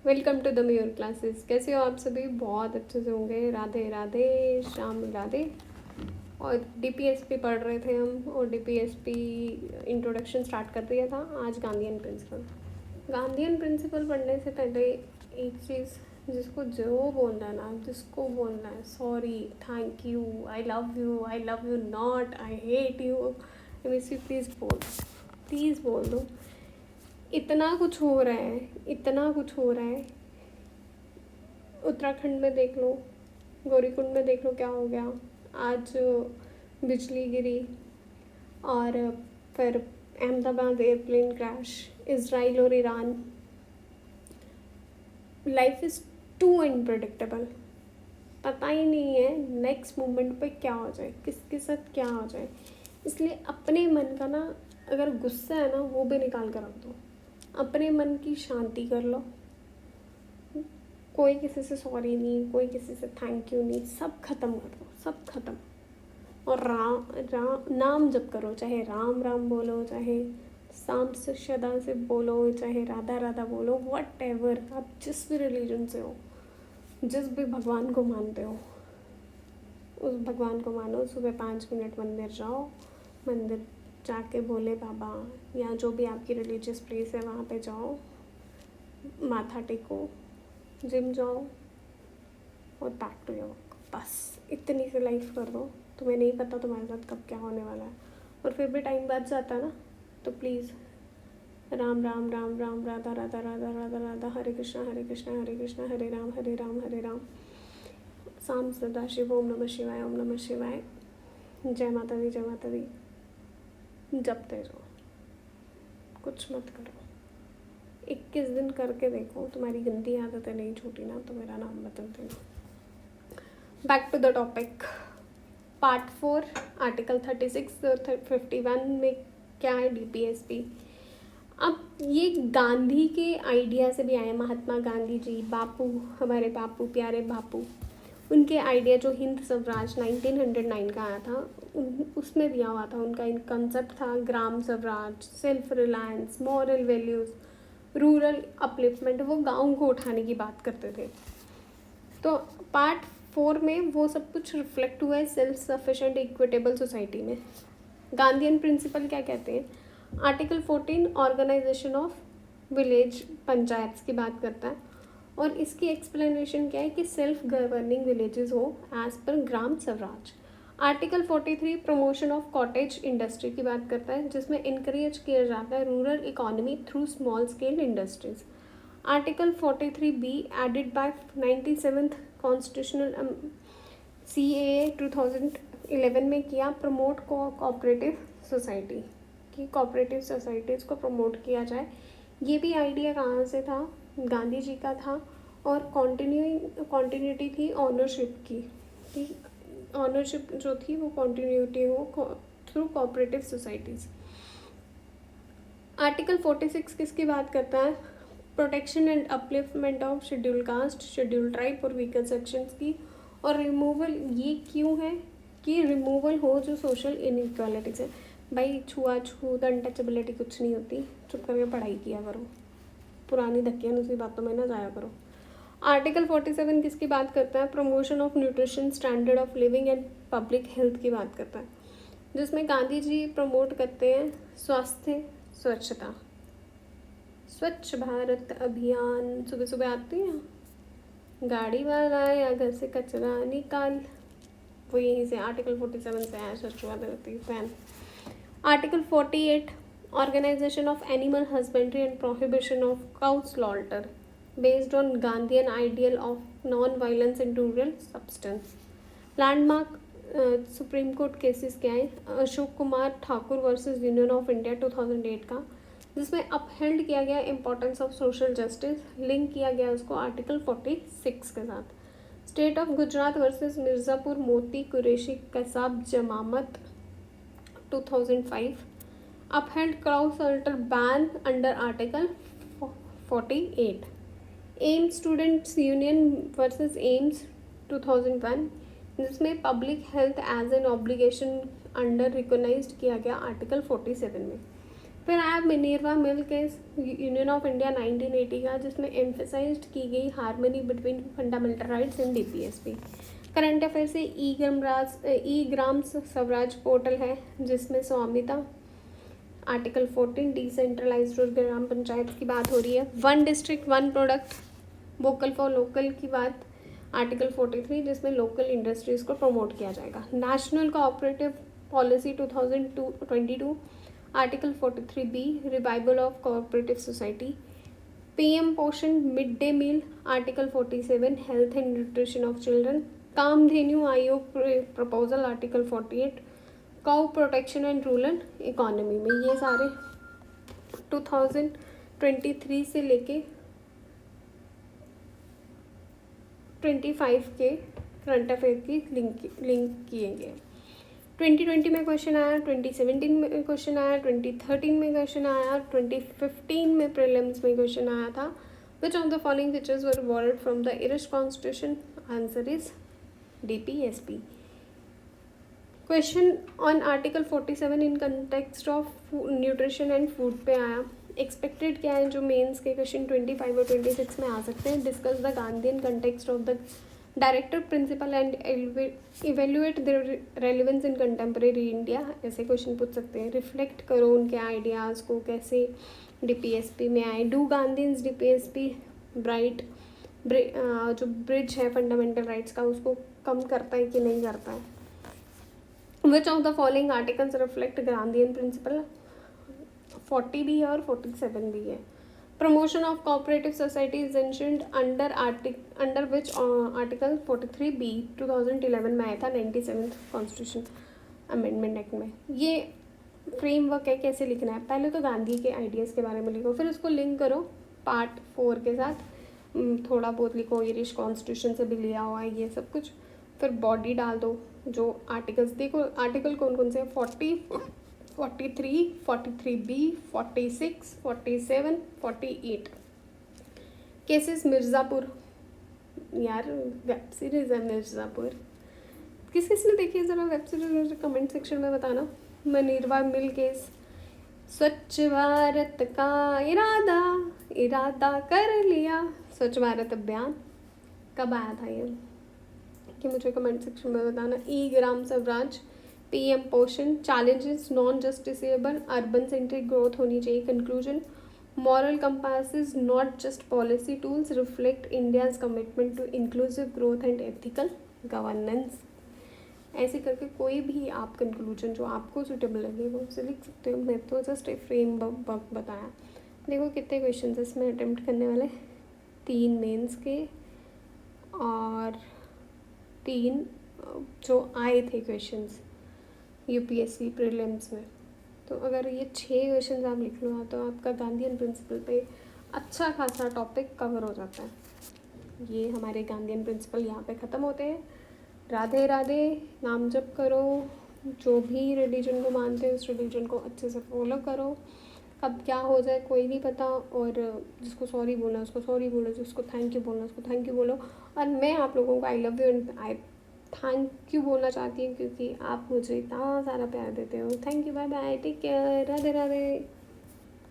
Welcome to the Mayur classes. कैसे हो आप सभी? बहुत अच्छे से होंगे। राधे राधे, श्याम राधे। और डीपीएसपी पढ़ रहे थे हम, और डीपीएसपी इंट्रोडक्शन स्टार्ट कर दिया था। आज गांधीयन प्रिंसिपल। गांधीयन प्रिंसिपल पढ़ने से पहले एक चीज़, जिसको जो बोलना है ना, जिसको बोलना है sorry, thank you, I love you not, I hate you, I miss you, please बोल दो। इतना कुछ हो रहा है, इतना कुछ हो रहा है। उत्तराखंड में देख लो, गौरीकुंड में देख लो क्या हो गया। आज बिजली गिरी, और फिर अहमदाबाद एयरप्लेन क्रैश, इज़राइल और Iran. Life is too unpredictable. पता ही नहीं है नेक्स्ट मोमेंट पे क्या हो जाए, किसके साथ क्या हो जाए। इसलिए अपने मन का ना, अगर गुस्सा है ना, वो भी निकाल कर रख दो। अपने मन की शांति कर लो। कोई किसी से सॉरी नहीं, कोई किसी से थैंक यू नहीं, सब खत्म कर दो, सब खत्म। और राम राम नाम जप करो, चाहे राम राम बोलो, चाहे शाम से सदा से बोलो, चाहे राधा राधा बोलो, वट एवर। आप जिस भी रिलीजन से हो, जिस भी भगवान को मानते हो, उस भगवान को मानो। सुबह 5 मिनट मंदिर जाओ, मंदिर जाके भोले बाबा या जो भी आपकी रिलीजियस प्लेस है वहाँ पे जाओ, माथा टेको, जिम जाओ और बैक टू योर वर्क। बस इतनी सी लाइफ कर दो। तुम्हें नहीं पता तुम्हारे साथ कब क्या होने वाला है, और फिर भी टाइम बच जाता है ना, तो प्लीज़ राम राम राम राम, राधा राधा राधा राधा राधा, हरे कृष्णा हरे कृष्णा हरे कृष्णा, हरे राम हरे राम हरे राम, शाम सदा शिव, ओम नमः शिवाय, ओम नमः शिवाय, जय माता दी, जय माता दी। जपते रहो, कुछ मत करो। 21 दिन करके देखो, तुम्हारी गंदी आदतें नहीं छूटी ना, तो मेरा नाम बदल देना। Back to the topic. Part 4, article 36 और 51 में क्या है डीपीएसपी। अब ये गांधी के आइडिया से भी आए। महात्मा गांधी जी, बापू, हमारे बापू, प्यारे बापू, उनके आइडिया जो हिंद स्वराज 1909 का आया था, उसमें दिया हुआ था। उनका एक कंसेप्ट था Gram Swaraj, self reliance, moral values, rural upliftment. वो गाँव को उठाने की बात करते थे। तो पार्ट 4 में वो सब कुछ रिफ्लेक्ट हुआ है सेल्फ सफिशेंट इक्विटेबल सोसाइटी में। गांधीयन प्रिंसिपल क्या कहते हैं? Article 14 organization of village panchayat की बात करता है, और इसकी एक्सप्लेनेशन क्या है कि सेल्फ गवर्निंग विलेजेस हो as per Gram Swaraj. Article 43 promotion of cottage industry की बात करता है, जिसमें इंकरेज किया जाता है rural economy through small scale industries. Article 43B added by 97th constitutional CAA 2011 में किया, प्रमोट कोऑपरेटिव सोसाइटी, कि कोऑपरेटिव सोसाइटीज़ को प्रमोट किया जाए। ये भी आइडिया कहाँ से था? गांधी जी का था। और कॉन्टीन्यूटी थी ऑनरशिप की, कि ऑनरशिप जो थी वो कॉन्टीन्यूटी हो थ्रू कोऑपरेटिव सोसाइटीज़। आर्टिकल 46 किसकी बात करता है? Protection and upliftment of schedule caste, schedule tribe और वीकर सेक्शंस की, और रिमूवल। ये क्यों है? कि रिमूवल हो जो सोशल इनइक्वालिटीज़ है। भाई छुआछूत, अनटचेबिलिटी कुछ नहीं होती। चुप करके पढ़ाई किया करो, पुरानी धक्कियाँ उसी बातों में ना जाया करो। आर्टिकल 47 किसकी बात करता है? Promotion of nutrition, standard of living and public health की बात करता है, जिसमें गांधी जी प्रमोट करते हैं स्वास्थ्य, स्वच्छता, स्वच्छ भारत अभियान। सुबह सुबह आती है गाड़ी वाला या घर से कचरा निकाल, वो यहीं से आर्टिकल 47 से आया, Swachh Bharat Abhiyan. Article 48 organisation of animal husbandry and prohibition of cow slaughter based on Gandhian ideal of non violence and rural substance. Landmark Supreme Court cases क्या है? Ashok Kumar Thakur versus Union of India 2008 का, जिसमें अपहेल्ड किया गया importance of social justice, link किया गया उसको article 46 के साथ। State of Gujarat versus Mirzapur Moti Kureshi Kassab Jamaat 2005, upheld cow slaughter ban under article 48। AIIMS students union versus AIIMS 2001, जिसमें public health as an obligation under recognised किया गया आर्टिकल 47 में। फिर आया Minerva mill case union of India 1980 का, जिसमें एम्फेसाइज्ड की गई harmony between fundamental rights and DPSP. Current affair से ई ग्राम स्वराज पोर्टल है, जिसमें स्वामिता आर्टिकल 14 डिसेंट्रलाइज्ड ग्राम पंचायत की बात हो रही है। One district one product vocal for local की बात आर्टिकल 43, जिसमें लोकल इंडस्ट्रीज को प्रमोट किया जाएगा। National cooperative policy 2022 article 43B revival of cooperative society. PM Poshan mid day meal article 47 health and nutrition of children. Kamdhenu Aayog proposal article 48 cow protection and rural economy में। ये सारे 2023 से लेके 25 के करंट अफेयर की लिंक किए गए। 2020 में क्वेश्चन आया, 2017 में क्वेश्चन आया, 2013 में क्वेश्चन आया, 2015 में प्रीलिम्स में क्वेश्चन आया था। विच of the following features were borrowed from the Irish constitution? Answer is DPSP। Question on article 47 in context of nutrition and food पे आया। एक्सपेक्टेड क्या है जो मेंस के क्वेश्चन 25 और 26 में आ सकते हैं? Discuss the Gandhian context of the directive principle and evaluate the relevance in contemporary India, ऐसे क्वेश्चन पूछ सकते हैं। रिफ्लेक्ट करो उनके आइडियाज़ को, कैसे DPSP में आए। डू गांधीन्स DPSP ब्राइट जो ब्रिज है फंडामेंटल राइट्स का, उसको कम करता है कि नहीं करता है? Which of the following articles reflect Gandhian principle? 40B और 47B है। Promotion of cooperative society is mentioned under which article 43B 2011 में आया था 97th कॉन्स्टिट्यूशन अमेंडमेंट एक्ट में। ये फ्रेमवर्क है, कैसे लिखना है? पहले तो गांधी के आइडियाज़ के बारे में लिखो, फिर उसको लिंक करो पार्ट 4 के साथ, थोड़ा बहुत लिखो आयरिश कॉन्स्टिट्यूशन से भी लिया हुआ है ये सब कुछ, फिर बॉडी डाल दो जो आर्टिकल्स। देखो आर्टिकल कौन कौन से हैं? 40, 43, 43B, 46, 47, 48। केसेस मिर्ज़ापुर, यार वेब सीरीज़ है मिर्ज़ापुर, किस किसने देखी है ज़रा वेब सीरीज कमेंट सेक्शन में बताना। Minerva mill case. स्वच्छ भारत का इरादा कर लिया, स्वच्छ भारत अभियान कब आया था ये कि मुझे कमेंट सेक्शन में बताना। E Gram Swaraj, PM Poshan, challenges non justiciable, urban centric growth होनी चाहिए। Conclusion, moral compass not just policy tools reflect India's commitment to inclusive growth and ethical governance. ऐसे करके कोई भी आप कंक्लूजन जो आपको सूटेबल लगे वो उसे लिख सकते हो। मैं तो जस्ट एक फ्रेम वर्क बताया। देखो कितने क्वेश्चन इसमें अटेम्प्ट करने वाले, 3 मेंस के और 3 जो आए थे क्वेश्चंस UPSC प्रीलिम्स में। तो अगर ये 6 क्वेश्चन आप लिख लो तो आपका गांधीयन प्रिंसिपल पे अच्छा खासा टॉपिक कवर हो जाता है। ये हमारे गांधीयन प्रिंसिपल यहाँ पे ख़त्म होते हैं। राधे राधे, नाम जप करो, जो भी रिलीजन को मानते हो उस रिलीजन को अच्छे से फॉलो करो। कब क्या हो जाए कोई नहीं पता, और जिसको सॉरी बोलना उसको सॉरी बोलो, जिसको थैंक यू बोलना उसको थैंक यू बोलो। और मैं आप लोगों को I love you and I thank you बोलना चाहती हूँ, क्योंकि आप मुझे इतना सारा प्यार देते हो। Thank you, bye bye, take care, Radhe Radhe.